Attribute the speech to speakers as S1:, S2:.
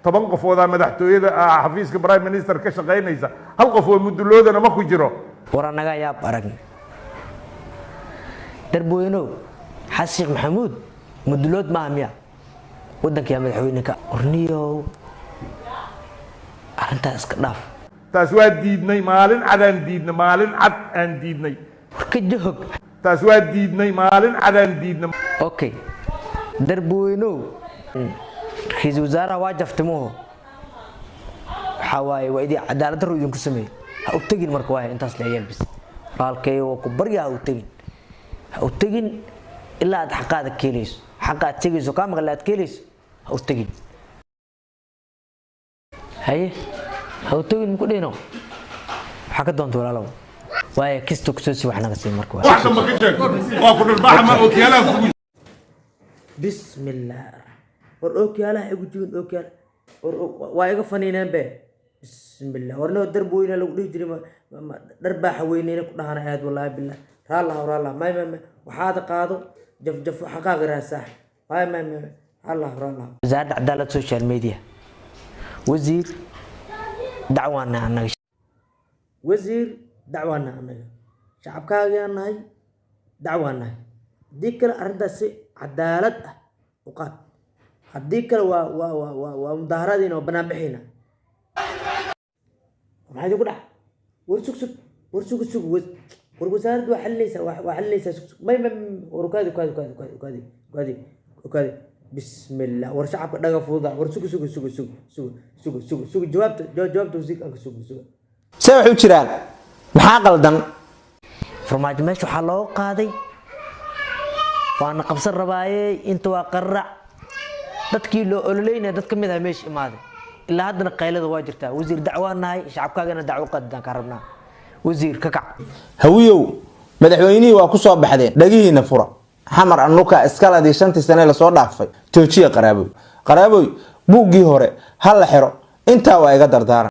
S1: toban qofooda madaxtooyada xafiiska prime minister ka shaqeynaysa hal qof oo muduloodana ma ku jiro
S2: war anaga yaab aragn darboyno xasiiq maxamuud mudulood ma miya wadanka madaxweyneka orniyo arinta iska dhaaf
S1: taas waa diidnay maalin cad aan diidnay
S2: warka jahog
S1: taas waa diidnay maalin cad aan diidnay
S2: okay darboyno رئيس وزراء واجف تموه حواي وإذا عدالة الرؤية كسمة أو تجين مركواي أنت أصلي يلبس بالكي وكبريا أو تجين إلا حقات كيليس حقات تجين زكام غلات كيليس أو تجين هاي أو تجين كلنا حكت دون تولا لو واي كستو كسوسي وإحنا قصير مركواي بسم الله ورأوكياله يقولون أوكيال وياك فنينان به بسم الله ورنا دربوينا لو نجري ما دربا حوينينا كنا هنا عاد والله بالله الله ما وحاذا قاضو جف حقاق راسح ما الله زاد عدالة السوشيال ميديا وزير دعوانا عنك شعب كاغيانا هاي دعوانا ديك الأردسي عدالة وقات هديك ومظاهراتنا وبنابحينا ما هذا كله ورسوك ورسالة وحل ليس ما وركادي كادي بسم الله ورشعب دغ فوضى ورسوك جواب توزيك انك سوق
S3: سوحو جيران maxaa qaldan
S2: farmaajo meesha waxa loo qaaday waana qabsan rabaayay inta waa qarrac dadkii loo ololeynay dad kamid ah meesha imaaday ilaa hadana qaylada waa jirtaa wasiir dacwaanahay shacabkaagana dacwo qaddan ka rabnaa wasiir ka kac
S3: hawiyow madaxweynihii waa ku soo baxdeen dhagihiina fura xamar anuka iskaladii 5 sano la soo dhaafay joojiye qaraaboy buuggii hore hal la xiro inta waa iga dardaaran